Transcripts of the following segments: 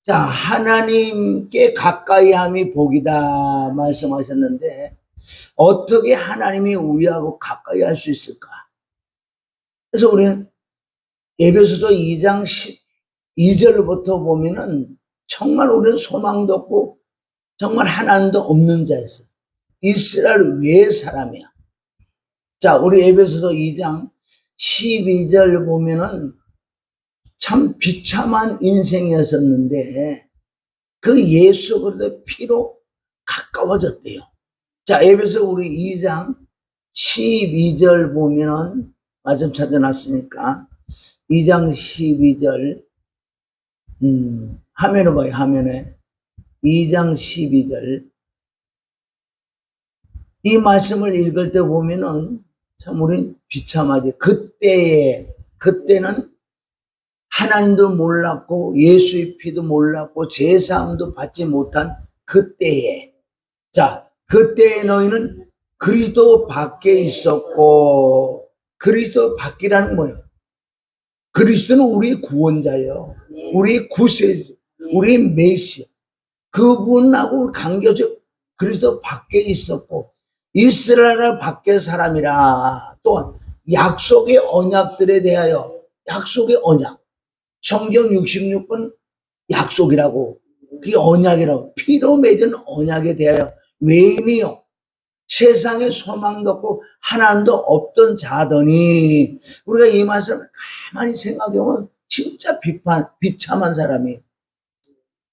자, 하나님께 가까이 함이 복이다 말씀하셨는데, 어떻게 하나님이 우리하고 가까이 할 수 있을까? 그래서 우리는 에베소서 2장 12절부터 보면은 정말 우리는 소망도 없고 정말 하나님도 없는 자였어. 이스라엘 외의 사람이야. 자, 우리 에베소서 2장 12절 보면은 참 비참한 인생이었었는데 그 예수 그리스도의 피로 가까워졌대요. 자, 에베소 우리 2장 12절 보면은 말씀 찾아놨으니까 2장 12절 화면에 봐요. 화면에 2장 12절 이 말씀을 읽을 때 보면은 참 우리 비참하지. 그때는 하나님도 몰랐고 예수의 피도 몰랐고 제사함도 받지 못한 그때에, 자, 그때에 너희는 그리스도 밖에 있었고, 그리스도 밖이라는 뭐예요? 그리스도는 우리의 구원자예요. 우리의 구세주, 우리의 메시아. 그분하고 관계적 그리스도 밖에 있었고, 이스라엘 밖의 사람이라. 또한 약속의 언약들에 대하여, 약속의 언약, 성경 66권 약속이라고, 그게 언약이라고, 피로 맺은 언약에 대하여 외인이요 세상에 소망도 없고 하나님도 없던 자더니, 우리가 이 말씀을 가만히 생각해보면 진짜 비참한 사람이,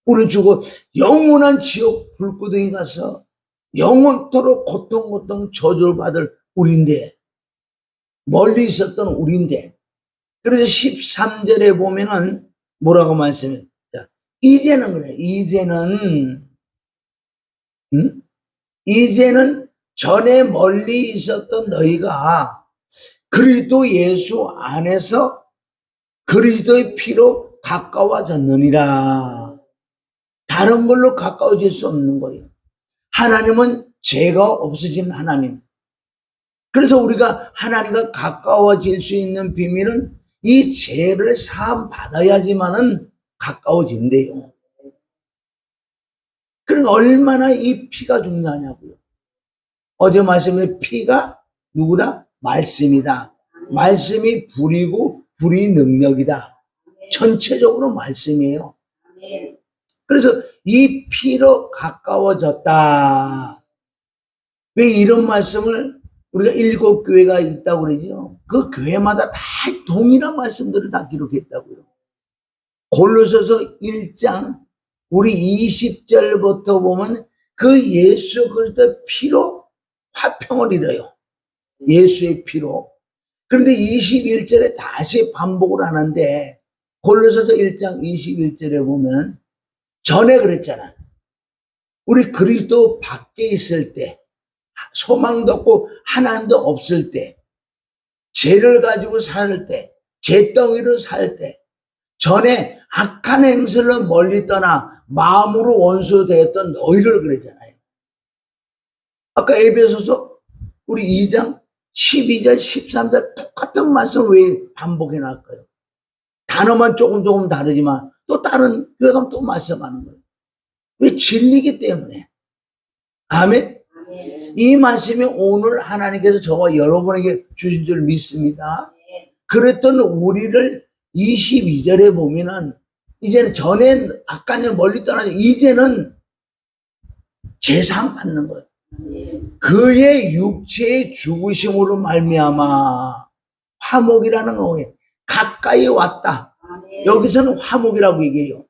우리 죽어 영원한 지옥 불구덩이 가서 영원토록 고통 저주를 받을 우리인데, 멀리 있었던 우리인데. 그래서 13절에 보면은 뭐라고 말씀해요? 자, 이제는 그래. 이제는 전에 멀리 있었던 너희가 그리스도 예수 안에서 그리스도의 피로 가까워졌느니라. 다른 걸로 가까워질 수 없는 거예요. 하나님은 죄가 없으신 하나님. 그래서 우리가 하나님과 가까워질 수 있는 비밀은 이 죄를 사함 받아야지만은 가까워진대요. 그러니까 얼마나 이 피가 중요하냐고요. 어제 말씀에 피가 누구다? 말씀이다. 말씀이 불이고 불이 능력이다. 전체적으로 말씀이에요. 그래서 이 피로 가까워졌다. 왜 이런 말씀을 우리가 7교회가 있다고 그러죠? 그 교회마다 다 동일한 말씀들을 다 기록했다고요. 골로새서 1장 우리 20절부터 보면 그 예수 그리스도의 피로 화평을 이뤄요. 예수의 피로. 그런데 21절에 다시 반복을 하는데, 골로새서 1장 21절에 보면 전에 그랬잖아. 우리 그리스도 밖에 있을 때, 소망도 없고 하나님도 없을 때, 죄를 가지고 살 때, 죄덩이로 살 때, 전에 악한 행실로 멀리 떠나 마음으로 원수되었던 너희를 그랬잖아요. 아까 에베소서 우리 2장 12절 13절 똑같은 말씀을 왜 반복해 놨을까요? 단어만 조금 다르지만 또 다른 교회 가면 또 말씀하는 거예요. 왜? 진리이기 때문에. 아멘. 이 말씀이 오늘 하나님께서 저와 여러분에게 주신 줄 믿습니다. 그랬던 우리를 22절에 보면은 이제는 전엔 아까는 멀리 떠나서 이제는 제사함 받는 거예요. 그의 육체의 죽으심으로 말미암아 화목이라는 거에 가까이 왔다. 여기서는 화목이라고 얘기해요.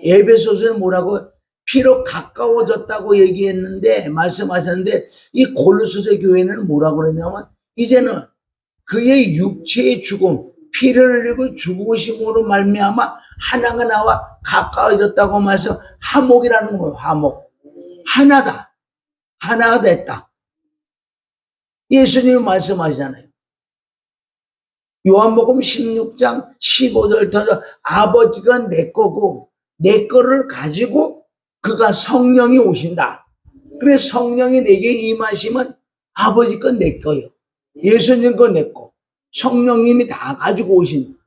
에베소서는 뭐라고? 피로 가까워졌다고 얘기했는데, 말씀하셨는데, 이 골로새서 교회는 뭐라고 그러냐면 이제는 그의 육체의 죽음, 피를 흘리고 죽으심으로 말미암아 하나가 나와 가까워졌다고 말해서 화목이라는 거예요. 화목. 하나다. 하나가 됐다. 예수님이 말씀하시잖아요. 요한복음 16장 15절 터져 아버지가 내 거고 내 거를 가지고 그가 성령이 오신다. 그래 성령이 내게 임하시면 아버지 건 내 거예요. 예수님 건 내 거. 성령님이 다 가지고 오신.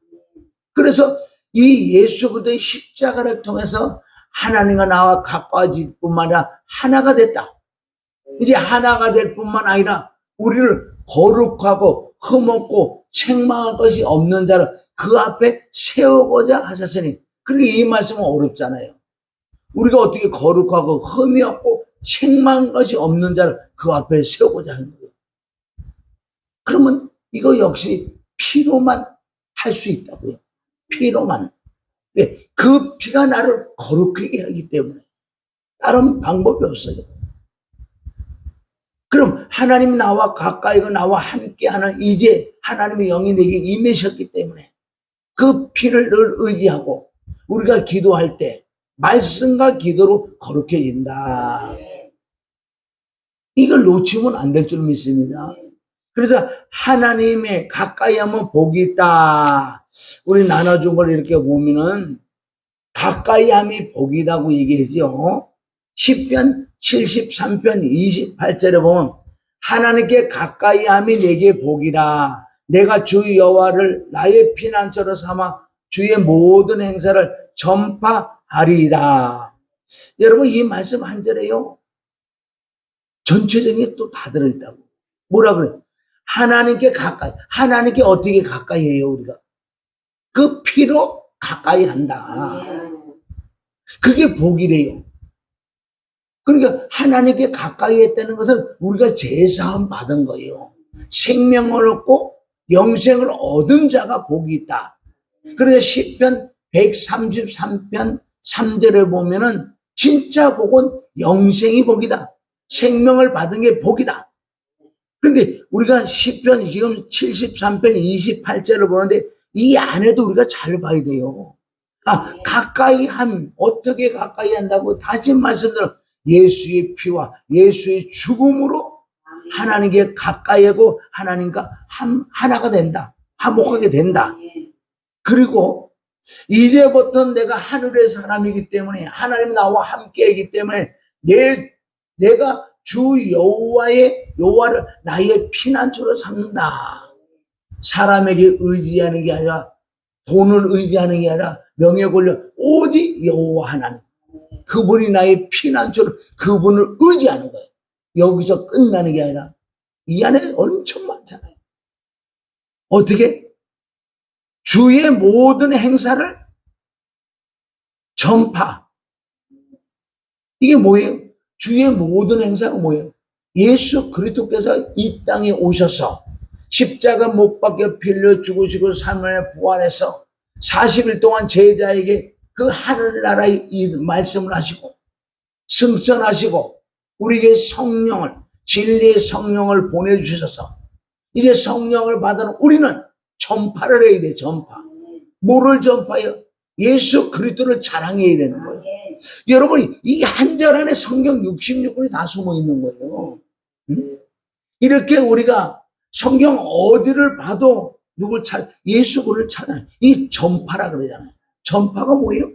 그래서 이 예수 그리스도의 십자가를 통해서 하나님과 나와 가까워질 뿐만 아니라 하나가 됐다. 이제 하나가 될 뿐만 아니라 우리를 거룩하고 흠없고 책망할 것이 없는 자를 그 앞에 세우고자 하셨으니. 그러니까 이 말씀은 어렵잖아요. 우리가 어떻게 거룩하고 흠이 없고 책망할 것이 없는 자를 그 앞에 세우고자 하는 거예요. 그러면 이거 역시 피로만 할 수 있다고요. 피로만. 그 피가 나를 거룩하게 하기 때문에 다른 방법이 없어요. 그럼 하나님이 나와 가까이고 나와 함께하는 이제 하나님의 영이 내게 임하셨기 때문에 그 피를 늘 의지하고 우리가 기도할 때 말씀과 기도로 거룩해진다. 이걸 놓치면 안 될 줄 믿습니다. 그래서 하나님의 가까이 하면 복이 있다. 우리 나눠준 걸 이렇게 보면은 가까이 함이 복이다고 얘기하죠. 시편 73편 28절에 보면 하나님께 가까이 함이 내게 복이라. 내가 주 여호와를 나의 피난처로 삼아 주의 모든 행사를 전파하리이다. 여러분 이 말씀 한 절에요. 전체적인 또 다 들어있다고. 뭐라 그래? 하나님께 가까이. 하나님께 어떻게 가까이 해요 우리가? 그 피로 가까이 한다. 그게 복이래요. 그러니까 하나님께 가까이 했다는 것은 우리가 제사함 받은 거예요. 생명을 얻고 영생을 얻은 자가 복이 있다. 그래서 시편 133편 3절에 보면은 진짜 복은 영생이 복이다. 생명을 받은 게 복이다. 그런데 우리가 시편 지금 73편 28절을 보는데 이 안에도 우리가 잘 봐야 돼요. 가까이 함, 어떻게 가까이 한다고 다시 말씀드려. 예수의 피와 예수의 죽음으로 하나님께 가까이 하고 하나님과 하나가 된다. 화목하게 된다. 그리고 이제부터 내가 하늘의 사람이기 때문에 하나님 나와 함께이기 때문에 내가 주 여호와를 나의 피난처로 삼는다. 사람에게 의지하는 게 아니라 돈을 의지하는 게 아니라 명예 권력 오직 여호와 하나님. 그분이 나의 피난처로 그분을 의지하는 거예요. 여기서 끝나는 게 아니라 이 안에 엄청 많잖아요. 어떻게? 주의 모든 행사를 전파. 이게 뭐예요? 주의 모든 행사가 뭐예요? 예수 그리스도께서 이 땅에 오셔서 십자가 못 박혀 빌려 죽으시고 3일에 부활해서 40일 동안 제자에게 그 하늘나라의 이 말씀을 하시고 승천하시고 우리에게 성령을 진리의 성령을 보내주셔서 이제 성령을 받은 우리는 전파를 해야 돼. 전파. 뭐를 전파해요? 예수 그리스도를 자랑해야 되는 거예요. 여러분 이 한 절 안에 성경 66권이 다 숨어 있는 거예요. 이렇게 우리가 성경 어디를 봐도 누굴 예수 그를 찾아요. 이 전파라 그러잖아요. 전파가 뭐예요?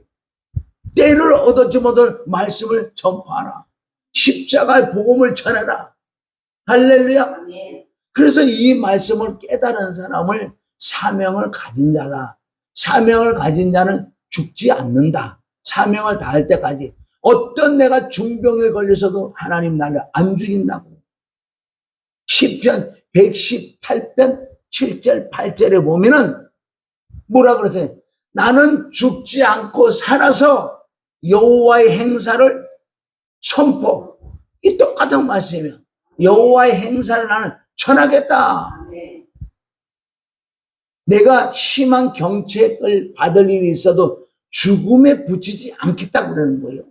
때를 얻었지 못할 말씀을 전파하라. 십자가의 복음을 전하라. 할렐루야. 그래서 이 말씀을 깨달은 사람을 사명을 가진 자다. 사명을 가진 자는 죽지 않는다. 사명을 다할 때까지 어떤 내가 중병에 걸려서도 하나님 나를 안 죽인다고. 시편 118편 7절 8절에 보면은 뭐라 그러세요? 나는 죽지 않고 살아서 여호와의 행사를 선포. 이 똑같은 말씀이에요. 여호와의 행사를 나는 전하겠다. 내가 심한 경책을 받을 일이 있어도 죽음에 붙이지 않겠다 그러는 거예요.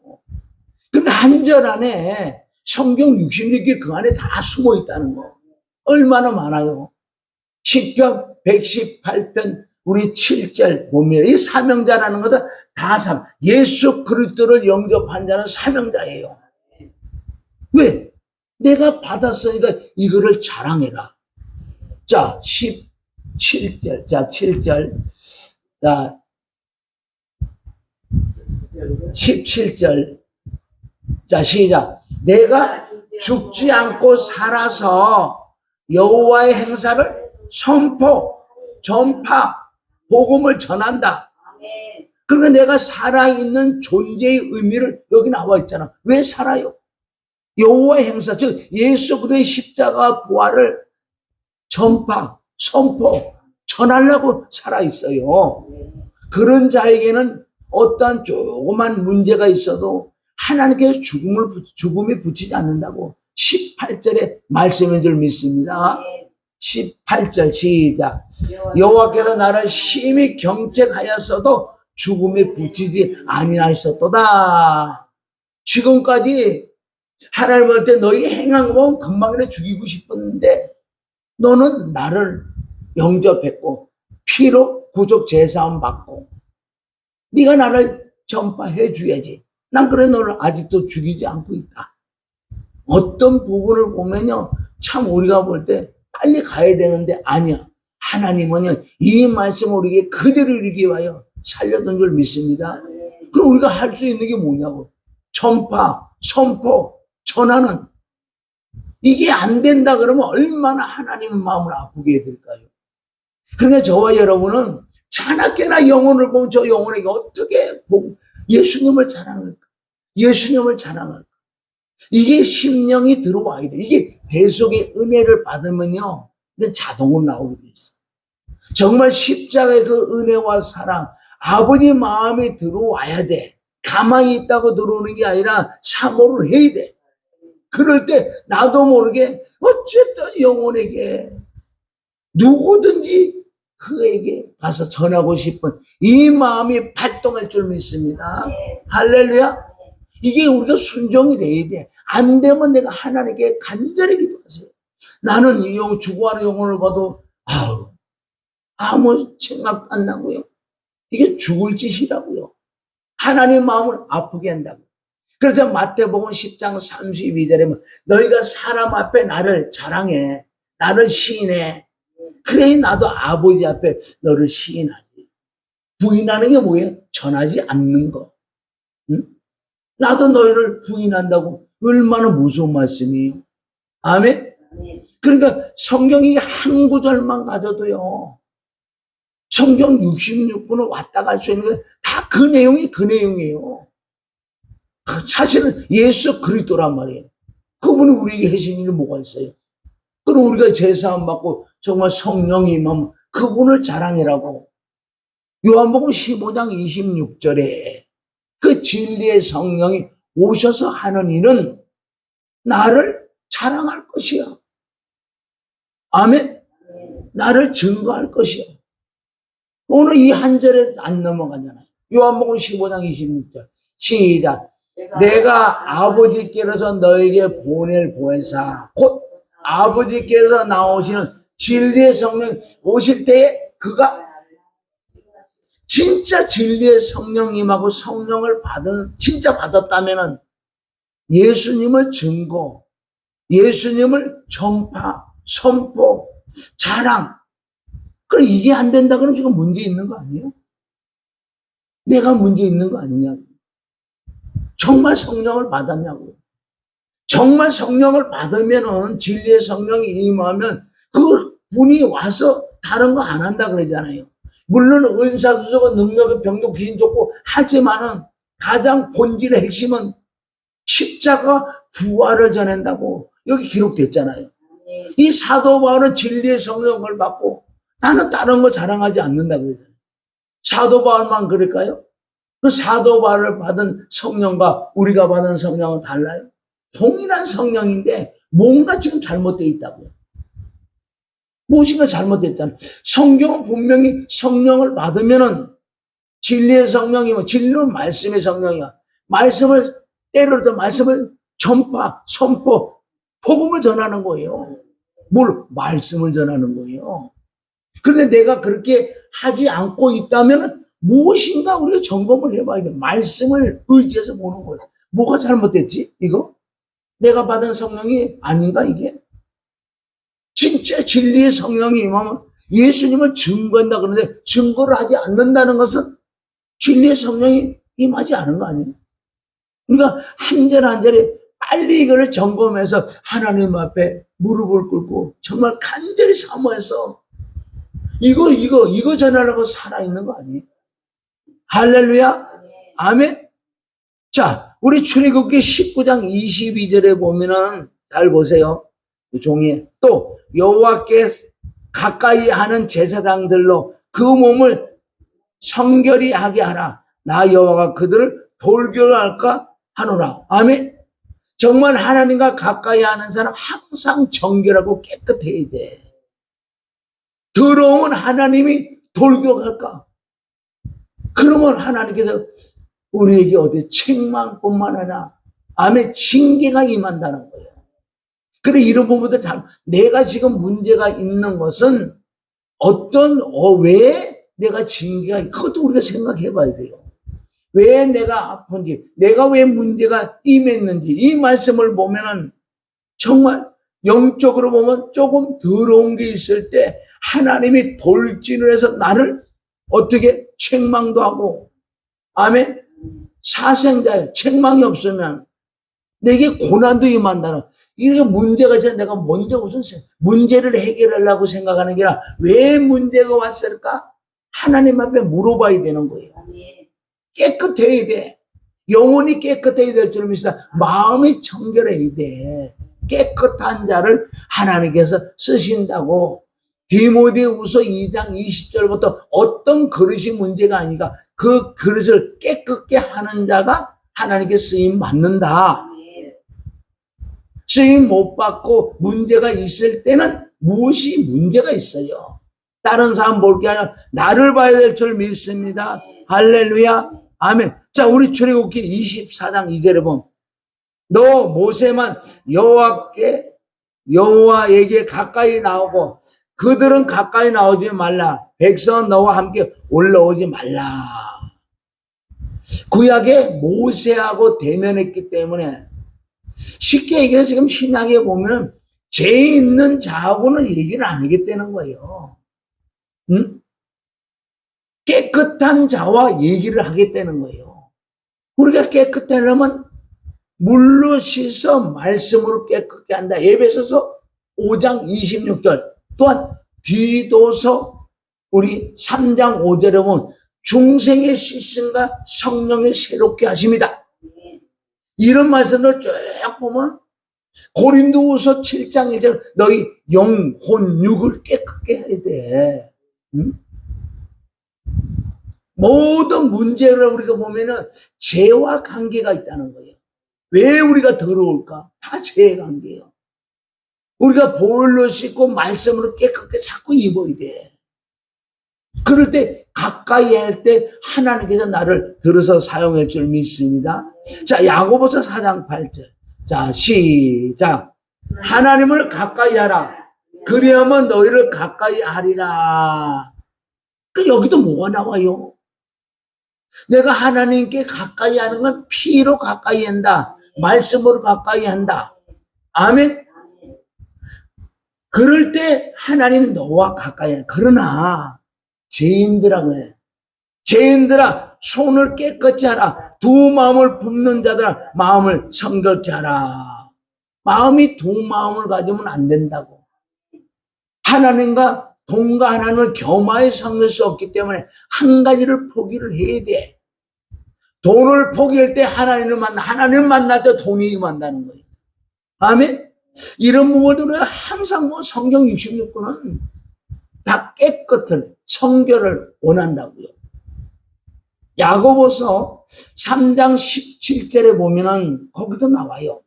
그러니까 한 절 안에 성경 66개 그 안에 다 숨어 있다는 거. 얼마나 많아요. 시편 118편 우리 7절 보면 이 사명자라는 것은 다 예수 그리스도를 영접한 자는 사명자예요. 왜? 내가 받았으니까 이거를 자랑해라. 자, 17절. 자, 7절. 자, 17절. 자, 시작. 내가 죽지 않고 살아서 여호와의 행사를 선포, 전파, 복음을 전한다. 그러니까 내가 살아있는 존재의 의미를 여기 나와 있잖아. 왜 살아요? 여호와의 행사, 즉 예수 그리스도의 십자가 부활을 전파, 선포, 전하려고 살아있어요. 그런 자에게는 어떠한 조그만 문제가 있어도 하나님께서 죽음이 붙이지 않는다고 18절에 말씀인 줄 믿습니다. 18절 시작. 여호와께서 나를 심히 경책하였어도 죽음에 붙이지 아니하셨도다. 지금까지 하나님 볼 때 너희 행한 거 보면 금방이나 죽이고 싶었는데 너는 나를 영접했고 피로 구속 제사함 받고 네가 나를 전파해 줘야지. 난 그래 너를 아직도 죽이지 않고 있다. 어떤 부분을 보면요, 참 우리가 볼 때 빨리 가야 되는데 아니야. 하나님은 이 말씀을 우리에게 그대로 이루기 위하여 살려둔 줄 믿습니다. 그럼 우리가 할 수 있는 게 뭐냐고. 전파, 선포, 전하는. 이게 안 된다 그러면 얼마나 하나님의 마음을 아프게 해드릴까요? 그러니까 저와 여러분은 자나깨나 영혼을 보면 저 영혼에게 어떻게 예수님을 자랑할까? 예수님을 자랑할까? 이게 심령이 들어와야 돼. 이게 계속의 은혜를 받으면요, 이건 자동으로 나오게 돼 있어. 정말 십자가의 그 은혜와 사랑, 아버지 마음에 들어와야 돼. 가만히 있다고 들어오는 게 아니라 사모를 해야 돼. 그럴 때 나도 모르게 어쨌든 영혼에게 누구든지 그에게 가서 전하고 싶은 이 마음이 발동할 줄 믿습니다. 할렐루야. 이게 우리가 순종이 돼야 돼. 안 되면 내가 하나님께 간절히 기도하세요. 나는 이 죽어가는 영혼을 봐도 아무 생각도 안 나고요. 이게 죽을 짓이라고요. 하나님 마음을 아프게 한다고. 그래서 마태복음 10장 32절에 너희가 사람 앞에 나를 자랑해, 나를 시인해. 그래 나도 아버지 앞에 너를 시인하지. 부인하는 게 뭐예요? 전하지 않는 거. 응? 나도 너희를 부인한다고. 얼마나 무서운 말씀이에요. 아멘? 그러니까 성경이 한 구절만 가져도요, 성경 66권을 왔다 갈 수 있는 게 다 그 내용이 그 내용이에요. 사실은 예수 그리스도란 말이에요. 그분이 우리에게 하신 일이 뭐가 있어요? 그럼 우리가 제사함 받고 정말 성령이 임하면 그분을 자랑해라고. 요한복음 15장 26절에 그 진리의 성령이 오셔서 하는 일은 나를 자랑할 것이야. 아멘? 나를 증거할 것이야. 오늘 이 한 절에 안 넘어가잖아요. 요한복음 15장 26절 시작. 내가 아버지께로서 너에게 보낼 보혜사 곧 아버지께서 나오시는 진리의 성령 오실 때에 그가 진짜 진리의 성령님하고 성령을 진짜 받았다면은 예수님을 증거, 예수님을 전파, 선포, 자랑. 그럼 이게 안 된다 그러면 지금 문제 있는 거 아니에요? 내가 문제 있는 거 아니냐고. 정말 성령을 받았냐고. 정말 성령을 받으면은 진리의 성령이 임하면 그 분이 와서 다른 거 안 한다 그러잖아요. 물론 은사수저고 능력의 병도 귀신 쫓고 하지만은 가장 본질의 핵심은 십자가 부활을 전한다고 여기 기록됐잖아요. 이 사도 바울은 진리의 성령을 받고 나는 다른 거 자랑하지 않는다 그러잖아요. 사도 바울만 그럴까요? 그 사도 바울을 받은 성령과 우리가 받은 성령은 달라요? 동일한 성령인데 뭔가 지금 잘못되어 있다고요. 무엇인가 잘못됐잖아요. 성경은 분명히 성령을 받으면은 진리의 성령이면 진리는 말씀의 성령이야. 말씀을 때려도 말씀을 전파, 선포, 복음을 전하는 거예요. 뭘? 말씀을 전하는 거예요. 그런데 내가 그렇게 하지 않고 있다면 무엇인가 우리가 점검을 해봐야 돼. 말씀을 의지해서 보는 거예요. 뭐가 잘못됐지? 이거? 내가 받은 성령이 아닌가 이게? 진짜 진리의 성령이 임하면 예수님을 증거한다 그러는데 증거를 하지 않는다는 것은 진리의 성령이 임하지 않은 거 아니에요? 우리가 한 절 한 절에 빨리 이거를 점검해서 하나님 앞에 무릎을 꿇고 정말 간절히 사모해서 이거 전하려고 살아있는 거 아니에요? 할렐루야. 아멘. 자, 우리 출애굽기 19장 22절에 보면은 잘 보세요. 종이에 또 여호와께 가까이 하는 제사장들로 그 몸을 성결히 하게 하라. 나 여호와가 그들을 돌결할까 하노라. 아멘. 정말 하나님과 가까이 하는 사람 항상 정결하고 깨끗해야 돼. 더러운 하나님이 돌격할까? 그러면 하나님께서 우리에게 어디 책망뿐만 아니라 아멘 징계가 임한다는 거예요. 그래 이런 부분도 참 내가 지금 문제가 있는 것은 왜 내가 징계가 그것도 우리가 생각해 봐야 돼요. 왜 내가 아픈지, 내가 왜 문제가 임했는지 이 말씀을 보면은 정말 영적으로 보면 조금 더러운 게 있을 때 하나님이 돌진을 해서 나를 어떻게 책망도 하고 아멘 사생자의 책망이 없으면 내게 고난도 임한다는 이렇게 문제가 있어서 내가 먼저 우선 문제를 해결하려고 생각하는 게 아니라 왜 문제가 왔을까? 하나님 앞에 물어봐야 되는 거예요. 깨끗해야 돼. 영혼이 깨끗해야 될 줄 믿습니다. 마음이 청결해야 돼. 깨끗한 자를 하나님께서 쓰신다고. 디모데후서 2장 20절부터 어떤 그릇이 문제가 아니라 그 그릇을 깨끗게 하는 자가 하나님께 쓰임 받는다. 쓰임 못 받고 문제가 있을 때는 무엇이 문제가 있어요. 다른 사람 볼 게 아니라 나를 봐야 될 줄 믿습니다. 할렐루야. 아멘. 자, 우리 출애굽기 24장 2절에 보면 너 모세만 여호와에게 가까이 나오고 그들은 가까이 나오지 말라. 백성은 너와 함께 올라오지 말라. 구약에 모세하고 대면했기 때문에 쉽게 얘기해서 지금 신약에 보면 죄 있는 자하고는 얘기를 안 하겠다는 거예요. 응? 깨끗한 자와 얘기를 하겠다는 거예요. 우리가 깨끗하려면 물로 씻어 말씀으로 깨끗게 한다. 에베소서 5장 26절 또한 디도서 우리 3장 5절에 보면 중생의 씻음과 성령의 새롭게 하십니다. 이런 말씀을 쭉 보면 고린도후서 7장 1절 너희 영혼 육을 깨끗게 해야 돼. 응? 모든 문제를 우리가 보면은 죄와 관계가 있다는 거예요. 왜 우리가 더러울까? 다 죄의 관계예요. 우리가 볼로 씻고 말씀으로 깨끗게 자꾸 입어야 돼. 그럴 때 가까이 할 때 하나님께서 나를 들어서 사용할 줄 믿습니다. 자, 야고보서 4장 8절. 자, 시작. 하나님을 가까이 하라. 그리하면 너희를 가까이 하리라. 여기도 뭐가 나와요? 내가 하나님께 가까이 하는 건 피로 가까이 한다. 말씀으로 가까이 한다. 아멘. 그럴 때 하나님은 너와 가까이 해. 그러나 죄인들아 그래. 죄인들아 손을 깨끗이 하라. 두 마음을 품는 자들아 마음을 성결케 하라. 마음이 두 마음을 가지면 안 된다고. 하나님과 돈과 하나님을 겸하여 섬길 수 없기 때문에 한 가지를 포기를 해야 돼. 돈을 포기할 때 하나님을 만날 때 돈이 임한다는 거예요. 아멘? 이런 부분들은 항상 성경 66권은 다 깨끗을, 성결을 원한다고요. 야고보서 3장 17절에 보면은 거기도 나와요.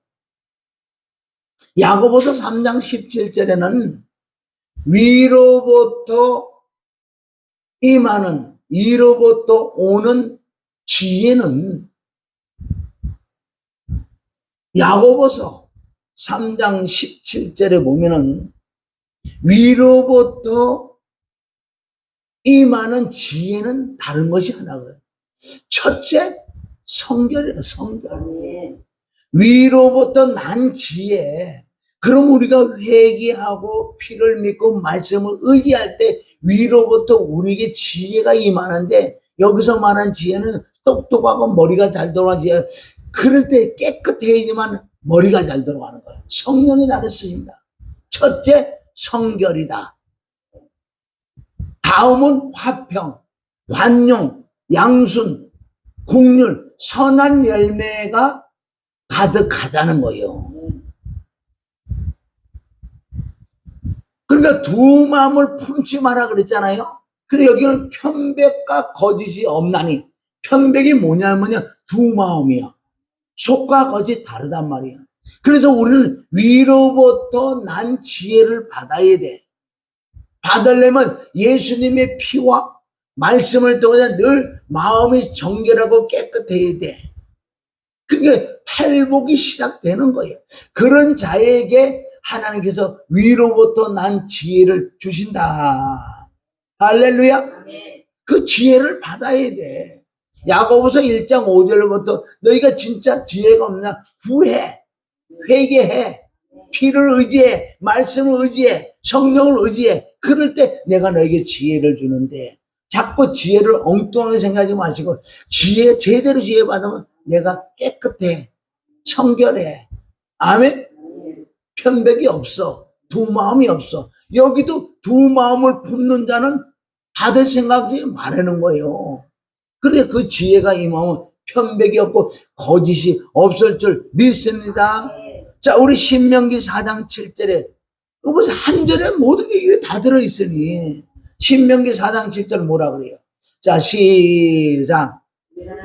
야고보서 3장 17절에는 위로부터 임하는, 위로부터 오는 지혜는 야고보서 3장 17절에 보면은 위로부터 임하는 지혜는 다른 것이 하나거든요. 첫째, 성결이에요, 성결. 위로부터 난 지혜. 그럼 우리가 회개하고 피를 믿고 말씀을 의지할 때 위로부터 우리에게 지혜가 임하는데 여기서 말한 지혜는 똑똑하고 머리가 잘 돌아가는 지혜. 그럴 때 깨끗해야지만 머리가 잘 들어가는 거예요. 성령이 나를 쓰신다. 첫째, 성결이다. 다음은 화평, 관용, 양순, 국률, 선한 열매가 가득하다는 거예요. 그러니까 두 마음을 품지 마라 그랬잖아요. 그래 여기는 편백과 거짓이 없나니, 편백이 뭐냐면요, 두 마음이야. 속과 거짓 다르단 말이야. 그래서 우리는 위로부터 난 지혜를 받아야 돼. 받으려면 예수님의 피와 말씀을 통해서 늘 마음이 정결하고 깨끗해야 돼. 그게 팔복이 시작되는 거예요. 그런 자에게 하나님께서 위로부터 난 지혜를 주신다. 할렐루야. 그 지혜를 받아야 돼. 야고보서 1장 5절부터 너희가 진짜 지혜가 없냐? 구해. 회개해. 피를 의지해. 말씀을 의지해. 성령을 의지해. 그럴 때 내가 너에게 지혜를 주는데, 자꾸 지혜를 엉뚱하게 생각하지 마시고, 지혜, 제대로 지혜 받으면 내가 깨끗해. 청결해. 아멘? 편백이 없어. 두 마음이 없어. 여기도 두 마음을 품는 자는 받을 생각지 말하는 거예요. 그래 그 지혜가 임하면 편백이 없고 거짓이 없을 줄 믿습니다. 자, 우리 신명기 4장 7절에 한 절에 모든 게 다 들어있으니 신명기 4장 7절 뭐라 그래요? 자, 시작.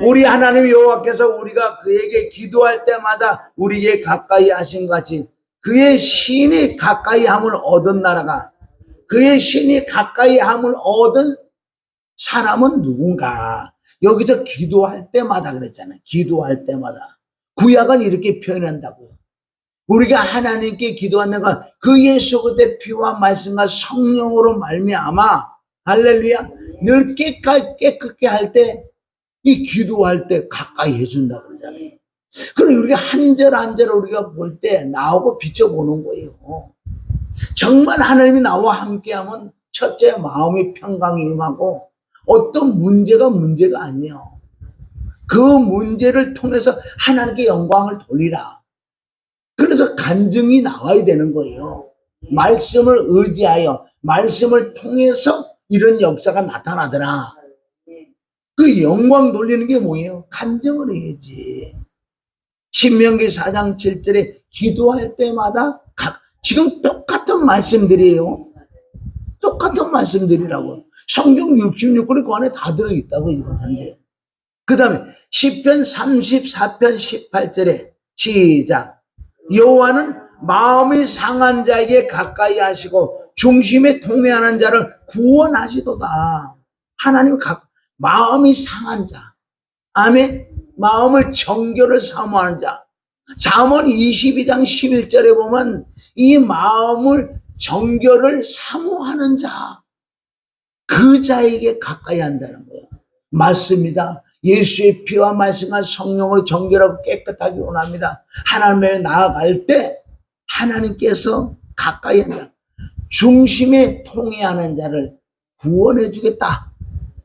우리 하나님 여호와께서 우리가 그에게 기도할 때마다 우리에게 가까이 하신 같이 그의 신이 가까이 함을 얻은 나라가, 그의 신이 가까이 함을 얻은 사람은 누군가? 여기서 기도할 때마다 그랬잖아요. 기도할 때마다. 구약은 이렇게 표현한다고. 우리가 하나님께 기도하는 건 그 예수 그리스도의 피와 말씀과 성령으로 말미암아, 할렐루야, 늘 깨끗게 할 때, 이 기도할 때 가까이 해준다 그러잖아요. 그럼 우리가 한 절 한 절 우리가 볼 때 나오고 비춰보는 거예요. 정말 하나님이 나와 함께하면 첫째 마음이 평강이 임하고 어떤 문제가 아니에요. 그 문제를 통해서 하나님께 영광을 돌리라. 그래서 간증이 나와야 되는 거예요. 말씀을 의지하여 말씀을 통해서 이런 역사가 나타나더라. 그 영광 돌리는 게 뭐예요? 간증을 해야지. 신명기 4장 7절에 기도할 때마다 지금 똑같은 말씀들이에요. 똑같은 말씀들이라고. 성경 66권이 그 안에 다 들어있다고 이건 한데. 그 다음에 시편 34편 18절에 시작. 여호와는 마음이 상한 자에게 가까이 하시고 중심에 통회하는 자를 구원하시도다. 하나님 마음이 상한 자. 아멘. 마음을 정결을 사모하는 자. 잠언 22장 11절에 보면 이 마음을 정결을 사모하는 자, 그 자에게 가까이 한다는 거예요. 맞습니다. 예수의 피와 말씀과 성령을 정결하고 깨끗하게 원합니다. 하나님에 나아갈 때 하나님께서 가까이 한다. 중심에 통해하는 자를 구원해 주겠다.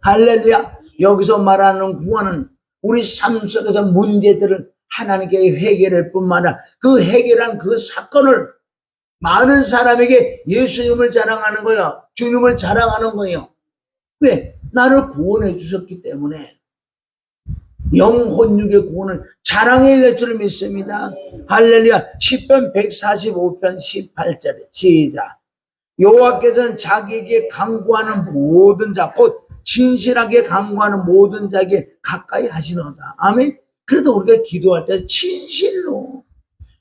할렐루야. 여기서 말하는 구원은 우리 삶 속에서 문제들을 하나님께 해결할 뿐만 아니라 그 해결한 그 사건을 많은 사람에게 예수님을 자랑하는 거예요. 주님을 자랑하는 거예요. 왜? 나를 구원해 주셨기 때문에 영혼육의 구원을 자랑해야 될 줄 믿습니다. 할렐루야. 시편 145편 18절에 시작. 여호와께서는 자기에게 간구하는 모든 자, 곧 진실하게 간구하는 모든 자에게 가까이 하시노다. 아멘. 그래도 우리가 기도할 때 진실로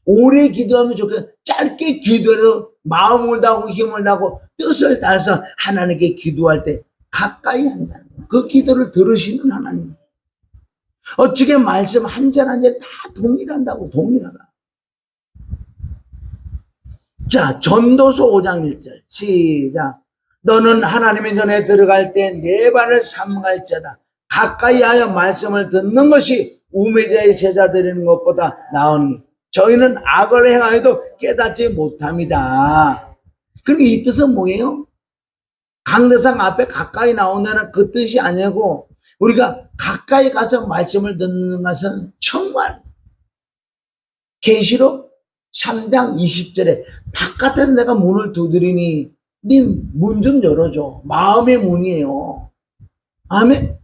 오래 기도하면 좋겠어. 짧게 기도해도 마음을 다하고 힘을 다하고 뜻을 다해서 하나님께 기도할 때 가까이 한다는 거예요. 그 기도를 들으시는 하나님. 어떻게 말씀 한 절 한 절 다 동일한다고. 동일하다. 자, 전도서 5장 1절 시작. 너는 하나님의 전에 들어갈 때 네 발을 삼갈지어다. 가까이 하여 말씀을 듣는 것이 우매자의 제사 드리는 것보다 나으니 저희는 악을 행하여도 깨닫지 못합니다. 그리고 이 뜻은 뭐예요? 강대상 앞에 가까이 나온다는 그 뜻이 아니고 우리가 가까이 가서 말씀을 듣는 것은 정말 계시록 3장 20절에 바깥에서 내가 문을 두드리니 네 문 좀 열어줘. 마음의 문이에요. 아멘.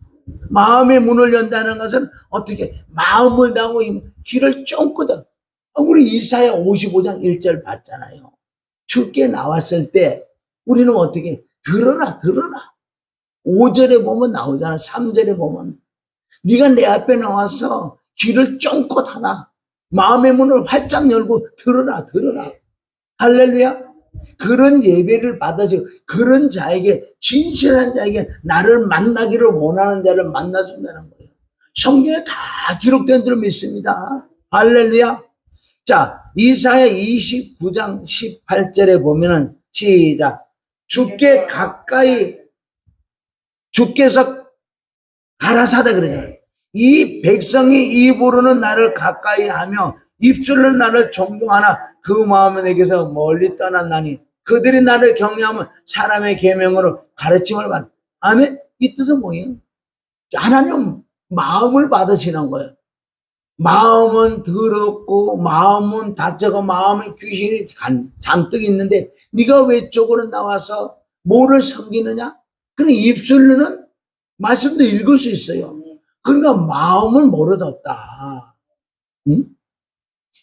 마음의 문을 연다는 것은 어떻게 마음을 다하고 길을 쫑거든. 우리 이사야 55장 1절 봤잖아요. 주께 나왔을 때 우리는 어떻게 들어라. 5절에 보면 나오잖아. 3절에 보면 네가 내 앞에 나와서 길을 쫑긋 하나 마음의 문을 활짝 열고 들어라. 할렐루야. 그런 예배를 받아서 그런 자에게 진실한 자에게 나를 만나기를 원하는 자를 만나준다는 거예요. 성경에 다 기록된 줄 믿습니다. 할렐루야. 자, 이사야 29장 18절에 보면은 시작. 주께서 가라사대 그러잖아요. 이 백성이 입으로는 나를 가까이 하며 입술로 나를 존경하나 그 마음은 내게서 멀리 떠났나니 그들이 나를 경외하면 사람의 계명으로 가르침을 받. 아멘. 이 뜻은 뭐예요? 하나님 마음을 받으시는 거예요. 마음은 더럽고 마음은 다쳐고 마음은 귀신이 잔뜩 있는데 네가 외적으로 나와서 뭐를 섬기느냐? 그럼 입술로는 말씀도 읽을 수 있어요. 그러니까 마음을 모르었다. 응?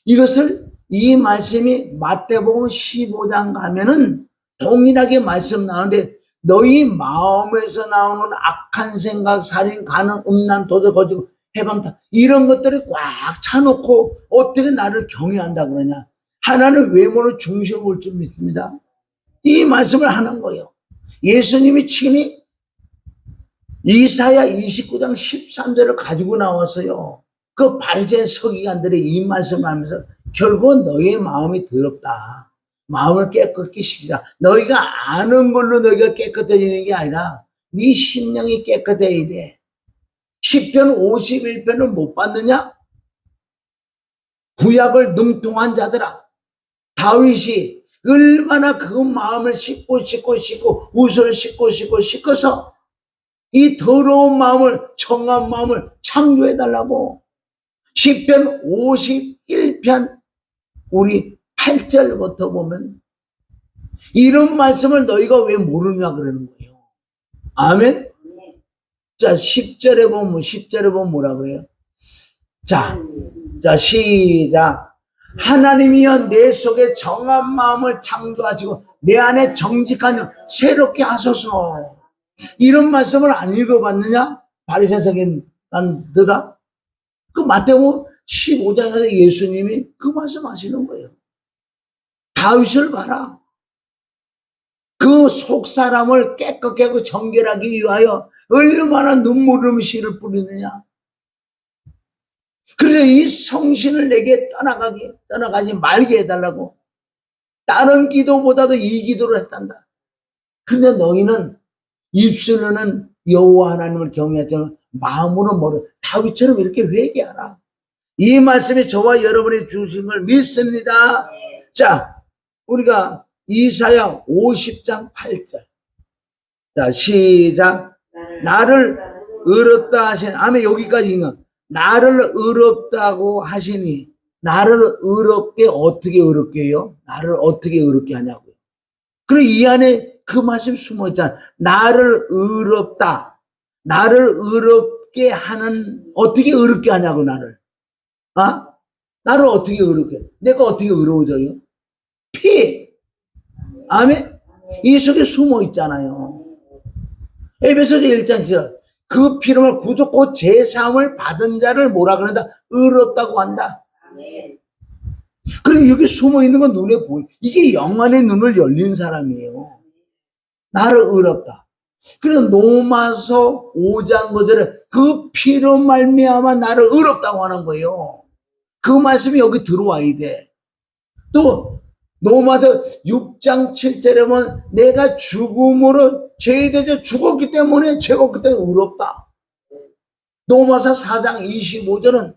이것을 이 말씀이 마태복음 15장 가면은 동일하게 말씀 나오는데 너희 마음에서 나오는 악한 생각, 살인, 간음, 음란, 도덕, 거짓, 해방타 이런 것들이 꽉 차놓고 어떻게 나를 경외한다 그러냐. 하나는 외모를 중시해 볼 줄 믿습니다. 이 말씀을 하는 거예요. 예수님이 친히 이사야 29장 13절을 가지고 나왔어요. 그 바리새인 서기관들이 이 말씀을 하면서 결국은 너희의 마음이 더럽다. 마음을 깨끗게 시키자. 너희가 아는 걸로 너희가 깨끗해지는 게 아니라 네 심령이 깨끗해야 돼. 시편 51편을 못 봤느냐? 구약을 능통한 자들아. 다윗이 얼마나 그 마음을 씻고 우슬 씻고서 이 더러운 마음을 정한 마음을 창조해달라고. 시편 51편 우리 8절부터 보면 이런 말씀을 너희가 왜 모르냐 그러는 거예요. 아멘. 자 10절에 보면 뭐라 그래요? 자 시작. 하나님이여 내 속에 정한 마음을 창조하시고 내 안에 정직한 영 새롭게 하소서. 이런 말씀을 안 읽어봤느냐? 바리새인 서기관들아. 그 마태복음 15장에서 예수님이 그 말씀 하시는 거예요. 다윗을 봐라. 그 속사람을 깨끗게 하고 정결하기 위하여 얼마나 눈물 음식을 뿌리느냐. 그래서 이 성신을 내게 떠나가지 말게 해달라고. 다른 기도보다도 이 기도를 했단다. 그런데 너희는 입술로는 여호와 하나님을 경외하지만 마음으로 모르. 다윗처럼 이렇게 회개하라. 이 말씀이 저와 여러분이 주신 걸 믿습니다. 자, 우리가 이사야 50장 8절. 자, 시작. 나를 의롭다 하시니. 아멘. 여기까지인가? 나를 의롭다고 하시니. 나를 의롭게 어떻게 의롭게 해요? 나를 어떻게 의롭게 하냐고요. 그리고 이 안에 그 말씀 숨어 있잖아. 나를 의롭다. 나를 의롭게 하는, 어떻게 의롭게 하냐고, 나를. 나를 어떻게 의롭게 해? 내가 어떻게 의로워져요? 피. 아멘? 이 속에 숨어 있잖아요. 에베소서 1장 7절. 그 피로만 구속고 제사함을 받은 자를 뭐라 그런다? 의롭다고 한다. 그리고 여기 숨어 있는 건 눈에 보여. 이게 영안의 눈을 열린 사람이에요. 나를 의롭다. 그래서 로마서 5장 9절에 그 피로 말미암아 나를 의롭다고 하는 거예요. 그 말씀이 여기 들어와야 돼. 또 로마서 6장 7절에 보면 내가 죽음으로 죄에대해서 죽었기 때문에 죄가 그때 의롭다. 로마서 4장 25절은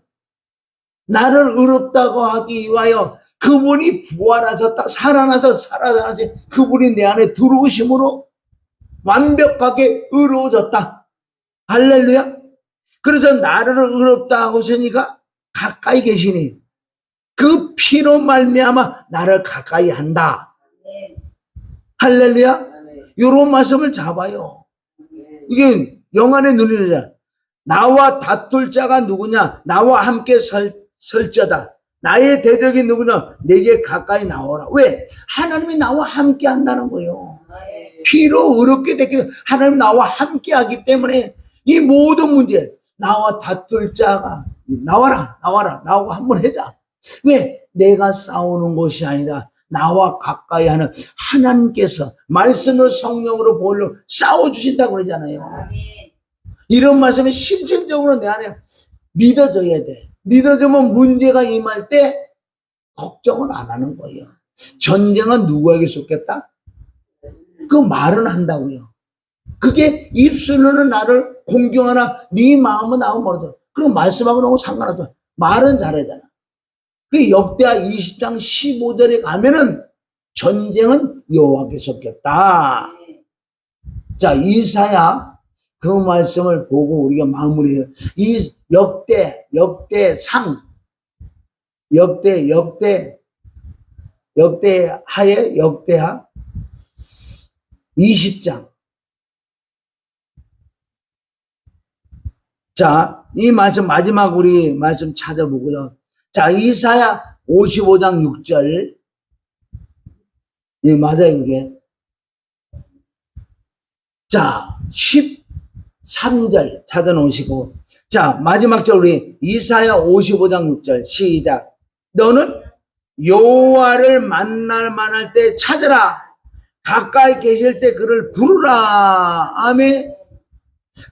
나를 의롭다고 하기 위하여 그분이 부활하셨다. 살아나시 그분이 내 안에 들어오심으로 완벽하게 의로워졌다. 할렐루야. 그래서 나를 의롭다 하고 있으니까 가까이 계시니 그 피로 말미암아 나를 가까이 한다. 할렐루야. 이런 말씀을 잡아요. 이게 영안의 눈이잖아. 나와 다툴 자가 누구냐? 나와 함께 설자다. 나의 대적이 누구냐? 내게 가까이 나오라. 왜? 하나님이 나와 함께 한다는 거예요. 피로 의롭게 됐기 때문에 하나님 나와 함께 하기 때문에 이 모든 문제, 나와 다툴 자가 나와라, 나하고 한번 하자. 왜? 내가 싸우는 것이 아니라 나와 가까이 하는 하나님께서 말씀을 성령으로 보혈로 싸워주신다고 그러잖아요. 이런 말씀이 실질적으로 내 안에 믿어져야 돼. 믿어지면 문제가 임할 때 걱정은 안 하는 거예요. 전쟁은 누구에게 쏟겠다? 그 말은 한다고요. 그게 입술로는 나를 공경하나 네 마음은 나하고 멀어져. 그럼 말씀하고 너무 상관없어. 말은 잘하잖아. 그 역대하 20장 15절에 가면은 전쟁은 여호와께 쏟겠다. 자, 이사야 그 말씀을 보고 우리가 마무리해요. 이 역대하에 역대하 20장. 자, 이 말씀 마지막 우리 말씀 찾아보고요. 자, 이사야 55장 6절. 예, 맞아요, 이게. 자, 13절 찾아놓으시고. 자, 마지막 절 우리 이사야 55장 6절 시작. 너는 여호와를 만날 때 찾으라. 가까이 계실 때 그를 부르라. 아멘.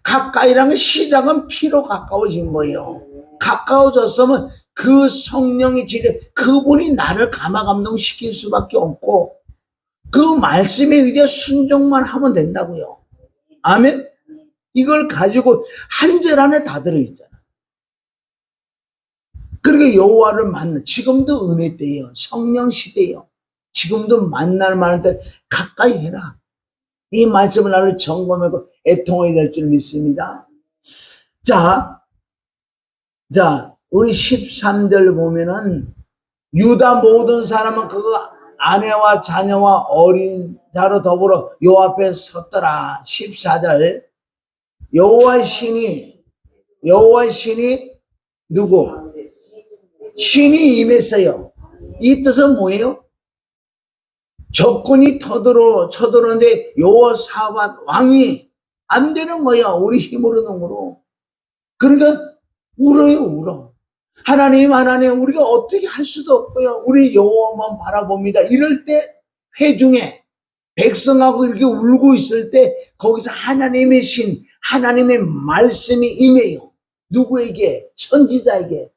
가까이라는 시작은 피로 가까워진 거예요. 가까워졌으면 그 성령의 지뢰, 그분이 나를 감화감동시킬 수밖에 없고 그 말씀에 의해 순종만 하면 된다고요. 아멘. 이걸 가지고 한 절 안에 다 들어있잖아. 그러니까 여호와를 지금도 은혜 때예요. 성령 시대예요. 지금도 만날 때 가까이 해라. 이 말씀을 나를 점검하고 애통해야 될 줄 믿습니다. 자, 우리 13절 보면은 유다 모든 사람은 그 아내와 자녀와 어린 자로 더불어 여호와 앞에 섰더라. 14절 여호와 신이 누구? 신이 임했어요. 이 뜻은 뭐예요? 적군이 쳐들어오는데 여호사밧 왕이 안 되는 거야. 우리 힘으로 능으로. 그러니까 울어요, 울어. 하나님, 우리가 어떻게 할 수도 없고요. 우리 여호와만 바라봅니다. 이럴 때 회중에 백성하고 이렇게 울고 있을 때 거기서 하나님의 신, 하나님의 말씀이 임해요. 누구에게? 선지자에게.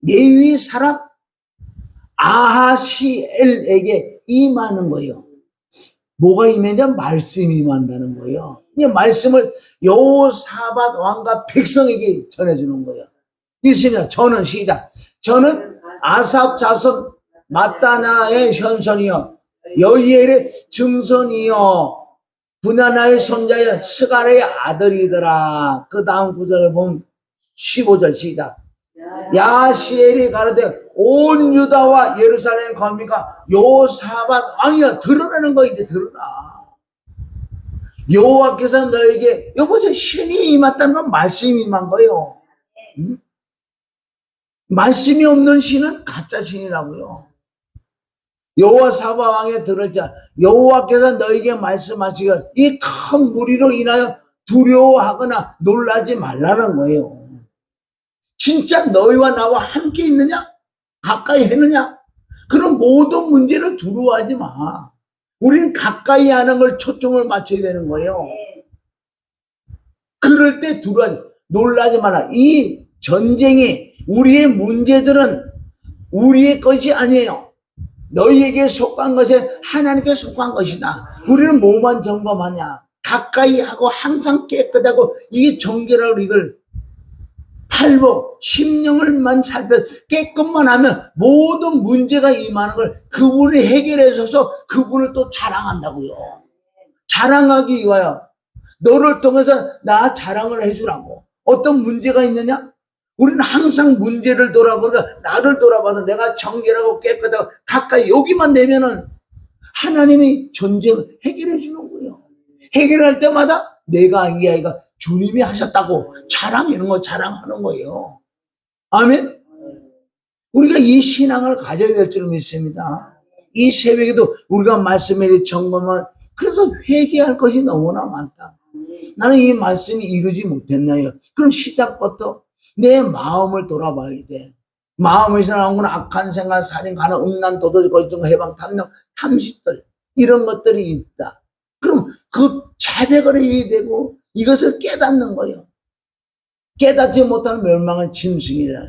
레위 사람 아하시엘에게 임하는 거예요. 뭐가 임했냐? 말씀이 임한다는 거예요. 이 말씀을 여호사밧 왕과 백성에게 전해주는 거예요. 읽습니다. 저는 시작. 저는 아삽 자손 마따나의 현손이요 여이엘의 증손이요 분하나의 손자여 스갈의 아들이더라. 그 다음 구절에 보면 15절 시작. 야시엘이 가로되 온 유다와 예루살렘의 관민과 여호사밧 왕이여 들으라는 거. 이제 들으라. 여호와께서 너에게 여보세요. 신이 임했다는 건 말씀이 임한 거예요. 응? 말씀이 없는 신은 가짜 신이라고요. 여호사밧 왕의 들을 자 여호와께서 너에게 말씀하시기를 이 큰 무리로 인하여 두려워하거나 놀라지 말라는 거예요. 진짜 너희와 나와 함께 있느냐? 가까이 했느냐? 그런 모든 문제를 두려워하지 마. 우리는 가까이 하는 걸 초점을 맞춰야 되는 거예요. 그럴 때 놀라지 마라. 이 전쟁이 우리의 문제들은 우리의 것이 아니에요. 너희에게 속한 것이 하나님께 속한 것이다. 우리는 뭐만 점검하냐? 가까이 하고 항상 깨끗하고 이게 정결하고 이걸 팔복, 심령을만 살펴 깨끗만 하면 모든 문제가 임하는 걸 그분이 해결해 줘서 그분을 또 자랑한다고요. 자랑하기 위하여 너를 통해서 나 자랑을 해주라고. 어떤 문제가 있느냐? 우리는 항상 문제를 돌아보니까 나를 돌아봐서 내가 정결하고 깨끗하고 가까이 여기만 되면은 하나님이 전쟁을 해결해 주는 거예요. 해결할 때마다 내가 이게 아니라 주님이 하셨다고 이런 거 자랑하는 거예요. 아멘? 우리가 이 신앙을 가져야 될 줄 믿습니다. 이 새벽에도 우리가 말씀에 점검은 그래서 회개할 것이 너무나 많다. 나는 이 말씀이 이루지 못했나요? 그럼 시작부터 내 마음을 돌아봐야 돼. 마음에서 나온 건 악한 생각, 살인, 간음, 음란, 도덕, 거짓, 해방, 탐욕, 탐식들 이런 것들이 있다. 그럼 그 자백을 해야 되고 이것을 깨닫는 거예요. 깨닫지 못하는 멸망은 짐승이라.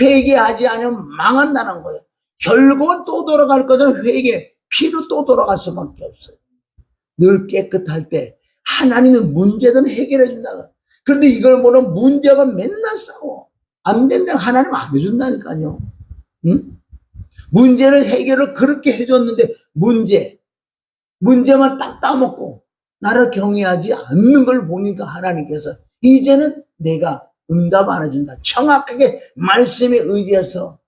회개하지 않으면 망한다는 거예요. 결국은 또 돌아갈 것은 회개, 피로 또 돌아갈 수밖에 없어요. 늘 깨끗할 때 하나님은 문제든 해결해 준다. 그런데 이걸 보는 문제가 맨날 싸워. 안 된다고 하나님 안 해준다니까요. 응? 문제를 해결을 그렇게 해줬는데 문제만 딱 따먹고 나를 경외하지 않는 걸 보니까 하나님께서 이제는 내가 응답 안 해준다. 정확하게 말씀에 의지해서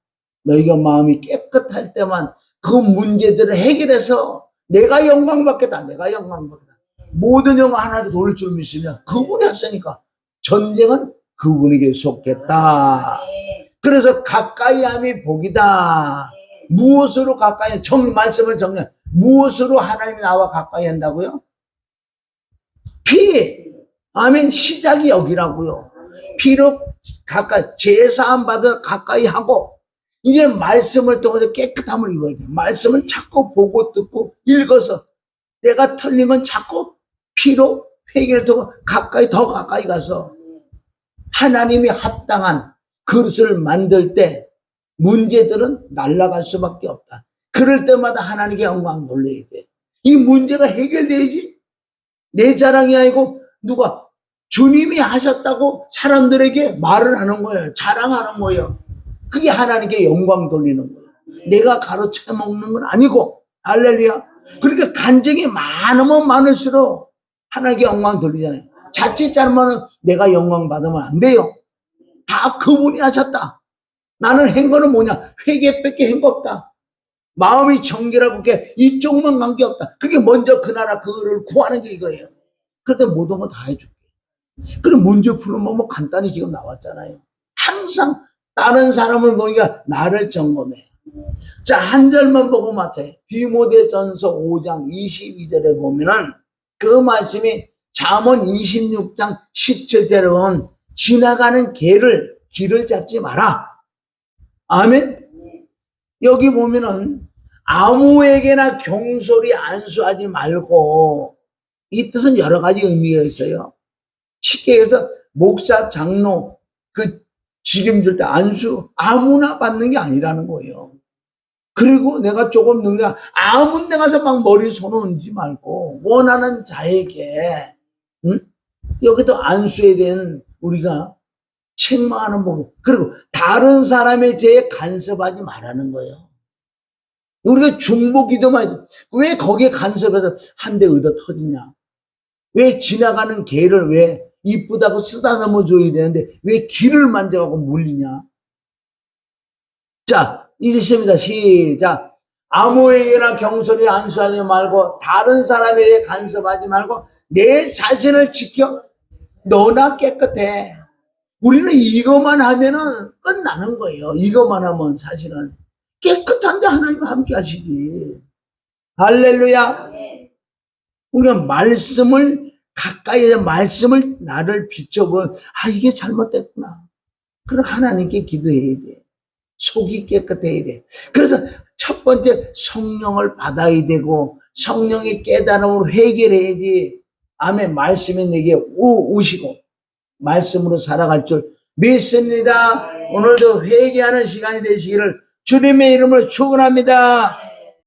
너희가 마음이 깨끗할 때만 그 문제들을 해결해서 내가 영광 받겠다. 내가 영광 받겠다. 모든 영광 하나님께 돌릴 줄 믿으면 그분이 하시니까 전쟁은 그분에게 속겠다. 그래서 가까이 함이 복이다. 무엇으로 가까이, 말씀을 정리해. 무엇으로 하나님이 나와 가까이 한다고요? 피. 아멘. 시작이 여기라고요. 피로 가까이, 제사함 받아 가까이 하고, 이제 말씀을 통해서 깨끗함을 입어야 돼. 말씀을 자꾸 보고 듣고 읽어서 내가 틀린 건 자꾸 피로 회개를 통해 가까이, 더 가까이 가서 하나님이 합당한 그릇을 만들 때 문제들은 날아갈 수밖에 없다. 그럴 때마다 하나님께 영광 돌려야 돼. 이 문제가 해결돼야지. 내 자랑이 아니고 누가 주님이 하셨다고 사람들에게 말을 하는 거예요. 자랑하는 거예요. 그게 하나님께 영광 돌리는 거예요. 내가 가로채 먹는 건 아니고. 할렐루야. 그러니까 간증이 많으면 많을수록 하나님께 영광 돌리잖아요. 자칫 잘못은 내가 영광 받으면 안 돼요. 다 그분이 하셨다. 나는 한 거는 뭐냐? 회개밖에 한 거 없다. 마음이 정결하고 그게 이쪽만 관계없다. 그게 먼저 그 나라 그거를 구하는 게 이거예요. 그때 모든 거 다 해줄게. 그럼 문제 풀면 뭐 간단히 지금 나왔잖아요. 항상 다른 사람을 보니까 나를 점검해. 자, 한 절만 보고 맞춰요. 디모데전서 5장 22절에 보면은 그 말씀이 잠언 26장 17절에 보면 지나가는 길을 잡지 마라. 아멘. 여기 보면은 아무에게나 경솔히 안수하지 말고, 이 뜻은 여러 가지 의미가 있어요. 쉽게 해서 목사, 장로 그 직임줄 때 안수 아무나 받는 게 아니라는 거예요. 그리고 내가 조금 능력 아무 데 가서 막 머리 손 얹지 말고 원하는 자에게, 응? 여기도 안수에 대한 우리가 책망하는 법. 그리고 다른 사람의 죄에 간섭하지 말라는 거예요. 우리가 중보기도만 왜 거기에 간섭해서 한 대 얻어 터지냐? 왜 지나가는 개를 왜 이쁘다고 쓰다듬어 줘야 되는데 왜 길을 만져가고 물리냐? 자, 읽습니다. 시작. 아무에게나 경솔히 안수하지 말고 다른 사람에게 간섭하지 말고 내 자신을 지켜. 너나 깨끗해. 우리는 이것만 하면은 끝나는 거예요. 이것만 하면 사실은 깨끗한데 하나님 함께 하시지. 할렐루야. 우리가 말씀을 가까이에서 말씀을 나를 비춰보면 이게 잘못됐구나. 그럼 하나님께 기도해야 돼. 속이 깨끗해야 돼. 그래서 첫 번째 성령을 받아야 되고 성령의 깨달음으로 해결해야지. 아멘. 말씀이 내게 오시고 말씀으로 살아갈 줄 믿습니다. 오늘도 회개하는 시간이 되시기를 주님의 이름으로 축원합니다.